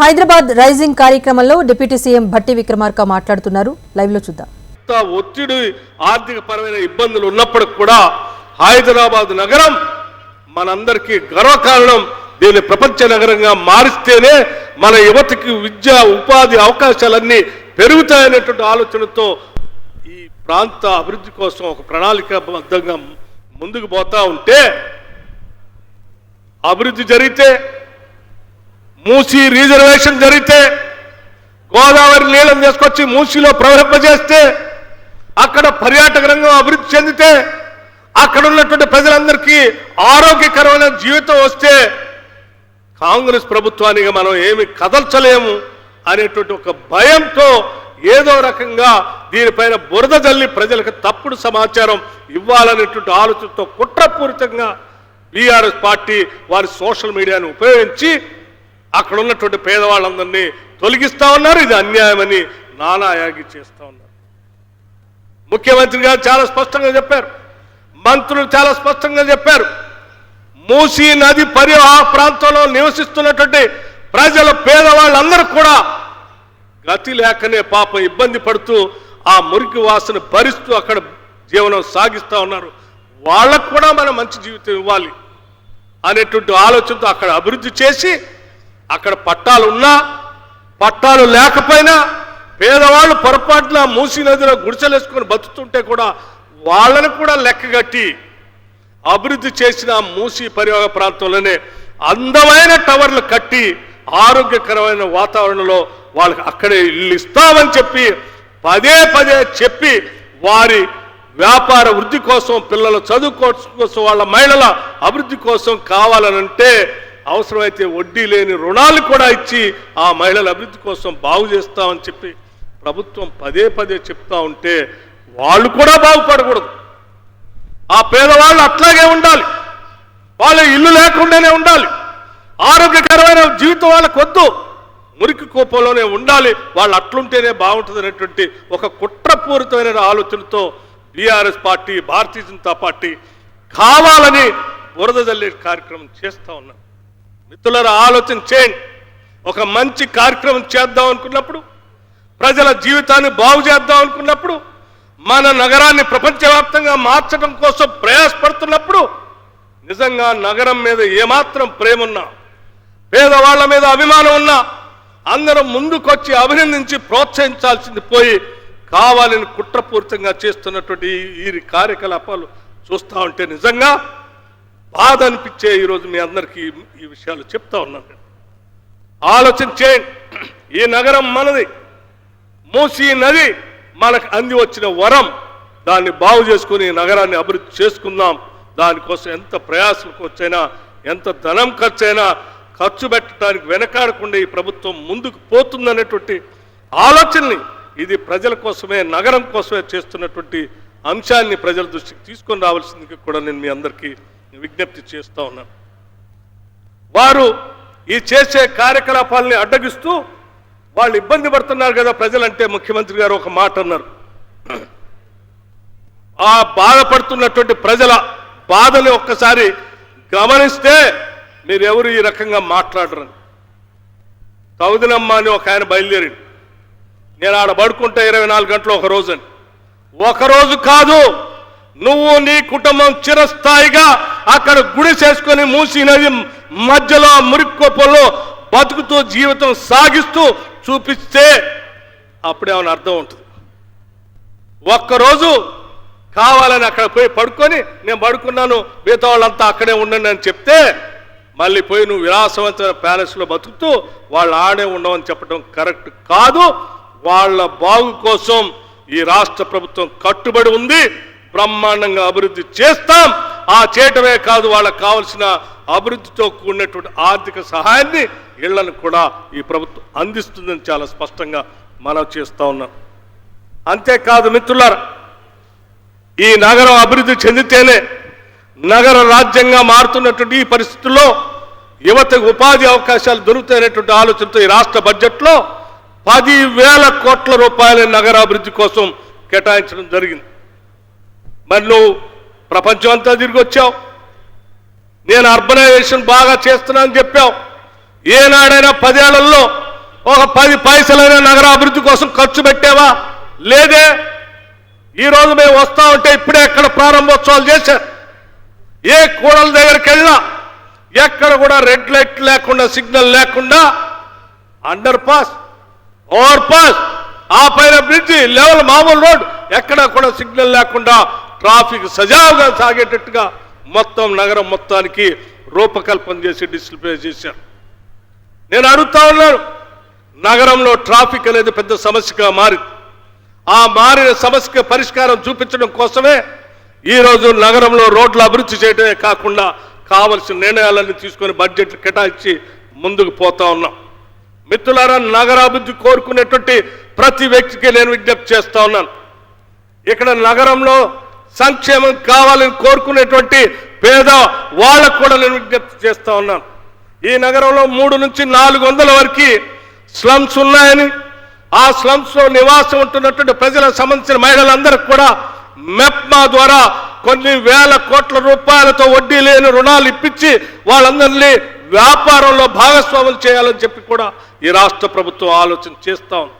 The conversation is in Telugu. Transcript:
హైదరాబాద్ రైజింగ్ కార్యక్రమంలో డిప్యూటీ సీఎం భట్టి విక్రమార్క మాట్లాడుతున్నారు. లైవ్ లో చూద్దాం. ఒత్తిడి ఆర్థిక పరమైన ఇబ్బందులు ఉన్నప్పుడు కూడా హైదరాబాద్ నగరం మనందరికీ గర్వకారణం. దీన్ని ప్రపంచ నగరంగా మారిస్తేనే మన యువతకి విద్య ఉపాధి అవకాశాలన్నీ పెరుగుతాయనేటువంటి ఆలోచనతో ఈ ప్రాంత అభివృద్ధి కోసం ఒక ప్రణాళికాబద్ధంగా ముందుకు పోతా ఉంటే అభివృద్ధి జరిగితే మూసీ రిజర్వేషన్ జరిగితే గోదావరి నీళ్ళని తీసుకొచ్చి మూసీలో ప్రవహింపజేస్తే అక్కడ పర్యాటక రంగం అభివృద్ధి చెందితే అక్కడ ఉన్నటువంటి ప్రజలందరికీ ఆరోగ్యకరమైన జీవితం వస్తే కాంగ్రెస్ ప్రభుత్వానికి మనం ఏమి కదల్చలేము అనేటువంటి ఒక భయంతో ఏదో రకంగా దీనిపైన బురద జల్లి ప్రజలకు తప్పుడు సమాచారం ఇవ్వాలనేటువంటి ఆలోచనతో కుట్రపూరితంగా బీఆర్ఎస్ పార్టీ వారి సోషల్ మీడియాను ఉపయోగించి అక్కడ ఉన్నటువంటి పేదవాళ్ళందరినీ తొలగిస్తా ఉన్నారు. ఇది అన్యాయమని నానాయాగి చేస్తా ఉన్నారు. ముఖ్యమంత్రి గారు చాలా స్పష్టంగా చెప్పారు, మంత్రులు చాలా స్పష్టంగా చెప్పారు. మూసీ నది పరివాహ ప్రాంతంలో నివసిస్తున్నటువంటి ప్రజల పేదవాళ్ళందరూ కూడా గతి లేకనే పాపం ఇబ్బంది పడుతూ ఆ మురికి వాసన భరిస్తూ అక్కడ జీవనం సాగిస్తూ ఉన్నారు. వాళ్ళకు కూడా మనం మంచి జీవితం ఇవ్వాలి అనేటువంటి ఆలోచనతో అక్కడ అభివృద్ధి చేసి అక్కడ పట్టాలు ఉన్నా పట్టాలు లేకపోయినా పేదవాళ్ళు పొరపాటున మూసీ నదిలో గుడిసెలేసుకొని బతుకుతుంటే కూడా వాళ్ళని కూడా లెక్కగట్టి అభివృద్ధి చేసిన మూసీ పరివాహక ప్రాంతంలోనే అందమైన టవర్లు కట్టి ఆరోగ్యకరమైన వాతావరణంలో వాళ్ళకి అక్కడే ఇల్లు ఇస్తామని చెప్పి పదే పదే చెప్పి వారి వ్యాపార వృద్ధి కోసం పిల్లల చదువు కోసం వాళ్ళ మహిళల అభివృద్ధి కోసం కావాలనంటే అవసరమైతే వడ్డీ లేని రుణాలు కూడా ఇచ్చి ఆ మహిళల అభివృద్ధి కోసం బాగు చేస్తామని చెప్పి ప్రభుత్వం పదే పదే చెప్తా ఉంటే వాళ్ళు కూడా బాగుపడకూడదు. ఆ పేదవాళ్ళు అట్లాగే ఉండాలి, వాళ్ళ ఇల్లు లేకుండానే ఉండాలి, ఆరోగ్యకరమైన జీవితం వాళ్ళకు వద్దు, మురికి కోపంలోనే ఉండాలి, వాళ్ళు అట్లుంటేనే బాగుంటుంది అనేటువంటి ఒక కుట్రపూరితమైన ఆలోచనతో BRS party Bharatiya Janata party కావాలని బురద జల్లే కార్యక్రమం చేస్తూ ఉన్నారు. మిత్రులారా, ఆలోచన చేయండి. ఒక మంచి కార్యక్రమం చేద్దాం అనుకున్నప్పుడు, ప్రజల జీవితాన్ని బాగు చేద్దాం అనుకున్నప్పుడు, మన నగరాన్ని ప్రపంచవ్యాప్తంగా మార్చడం కోసం ప్రయాసపడుతున్నప్పుడు నిజంగా నగరం మీద ఏమాత్రం ప్రేమ ఉన్నా, పేదవాళ్ల మీద అభిమానం ఉన్నా అందరం ముందుకొచ్చి అభినందించి ప్రోత్సహించాల్సింది పోయి కావాలని కుట్రపూరితంగా చేస్తున్నటువంటి ఈ కార్యకలాపాలు చూస్తూ ఉంటే నిజంగా బాధ అనిపించే ఈరోజు మీ అందరికీ ఈ విషయాలు చెప్తా ఉన్నాను. ఆలోచన చేయండి. ఈ నగరం మనది, మూసీ నది మనకు అంది వచ్చిన వరం. దాన్ని బాగు చేసుకుని నగరాన్ని అభివృద్ధి చేసుకుందాం. దానికోసం ఎంత ప్రయాసం ఖర్చైనా ఎంత ధనం ఖర్చైనా ఖర్చు పెట్టడానికి వెనకాడకుండా ఈ ప్రభుత్వం ముందుకు పోతుందనేటువంటి ఆలోచనని, ఇది ప్రజల కోసమే నగరం కోసమే చేస్తున్నటువంటి అంశాన్ని ప్రజల దృష్టికి తీసుకొని రావాల్సింది కూడా నేను మీ అందరికీ విజ్ఞప్తి చేస్తూ ఉన్నాను. వారు ఈ చేసే కార్యకలాపాలని అడ్డగిస్తూ వాళ్ళు ఇబ్బంది పడుతున్నారు కదా ప్రజలంటే, ముఖ్యమంత్రి గారు ఒక మాట అన్నారు, ఆ బాధపడుతున్నటువంటి ప్రజల బాధని ఒక్కసారి గమనిస్తే మీరెవరు ఈ రకంగా మాట్లాడరని. తౌదినమ్మ అని ఒక ఆయన బయలుదేరి, నేను ఆడ పడుకుంటా 24 గంటలు ఒక రోజు అని. ఒకరోజు కాదు, నువ్వు నీ కుటుంబం చిరస్థాయిగా అక్కడ గుడి చేసుకొని మూసీ నది మధ్యలో మురిక్కోపంలో బతుకుతూ జీవితం సాగిస్తూ చూపిస్తే అప్పుడేమైనా అర్థం ఉంటుంది. ఒక్కరోజు కావాలని అక్కడ పోయి పడుకొని నేను పడుకున్నాను మిగతా వాళ్ళంతా అక్కడే ఉండండి అని చెప్తే మళ్ళీ పోయి నువ్వు విలాసవంతమైన ప్యాలెస్లో బతుకుతూ వాళ్ళు ఆడే ఉండవని చెప్పడం కరెక్ట్ కాదు. వాళ్ళ బాగు కోసం ఈ రాష్ట్ర ప్రభుత్వం కట్టుబడి ఉంది. బ్రహ్మాండంగా అభివృద్ధి చేస్తాం. ఆ చేయటమే కాదు, వాళ్ళకు కావలసిన అభివృద్ధితో కూడినటువంటి ఆర్థిక సహాయాన్ని ఇళ్లను కూడా ఈ ప్రభుత్వం అందిస్తుందని చాలా స్పష్టంగా మనం చేస్తూ ఉన్నాం. అంతేకాదు మిత్రులారా, ఈ నగరం అభివృద్ధి చెందితేనే నగర రాజ్యంగా మారుతున్నటువంటి ఈ పరిస్థితుల్లో యువతకు ఉపాధి అవకాశాలు దొరుకుతాయనేటువంటి ఆలోచనతో ఈ రాష్ట్ర బడ్జెట్లో 10,000 కోట్ల రూపాయల నగర అభివృద్ధి కోసం కేటాయించడం జరిగింది. మరి నువ్వు ప్రపంచం అంతా తిరిగి వచ్చావు, నేను అర్బనైజేషన్ బాగా చేస్తున్నానని చెప్పావు. ఏనాడైనా 10 ఏళ్లలో ఒక 10 పైసలైన నగర అభివృద్ధి కోసం ఖర్చు పెట్టావా? లేదే. ఈరోజు మేము వస్తా ఉంటే ఇప్పుడే ఎక్కడ ప్రారంభోత్సవాలు చేశారు. ఏ కూడల దగ్గరికి వెళ్ళినా ఎక్కడ కూడా రెడ్ లైట్ లేకుండా, సిగ్నల్ లేకుండా, అండర్ పాస్, ఓవర్ పాస్, ఆ పైన బ్రిడ్జి, లెవెల్ మామూలు రోడ్, ఎక్కడ కూడా సిగ్నల్ లేకుండా ట్రాఫిక్ సజావుగా సాగేటట్టుగా మొత్తం నగరం మొత్తానికి రూపకల్పన చేసి డిస్ప్లే చేశారు. నేను అడుగుతా ఉన్నాను, నగరంలో ట్రాఫిక్ అనేది పెద్ద సమస్యగా మారింది. ఆ మారిన సమస్యకు పరిష్కారం చూపించడం కోసమే ఈరోజు నగరంలో రోడ్ల అభివృద్ధి చేయడమే కాకుండా కావలసిన నిర్ణయాలన్నీ తీసుకొని బడ్జెట్లు కేటాయించి ముందుకు పోతా ఉన్నాం. మిత్రులారా, నగరాభివృద్ధి కోరుకునేటువంటి ప్రతి వ్యక్తికి నేను విజ్ఞప్తి చేస్తా ఉన్నాను. ఇక్కడ నగరంలో సంక్షేమం కావాలని కోరుకునేటువంటి పేద వాళ్ళకు కూడా నేను విజ్ఞప్తి చేస్తా ఉన్నాను. ఈ నగరంలో 300 నుంచి 400 వరకు స్లమ్స్ ఉన్నాయని, ఆ స్లమ్స్ లో నివాసం ఉంటున్నటువంటి ప్రజలకు సంబంధించిన మహిళలందరికీ కూడా మెప్మా ద్వారా కొన్ని వేల కోట్ల రూపాయలతో వడ్డీ లేని రుణాలు ఇప్పించి వాళ్ళందరినీ వ్యాపారంలో భాగస్వాములు చేయాలని చెప్పి కూడా ఈ రాష్ట్ర ప్రభుత్వం ఆలోచన చేస్తా ఉంది.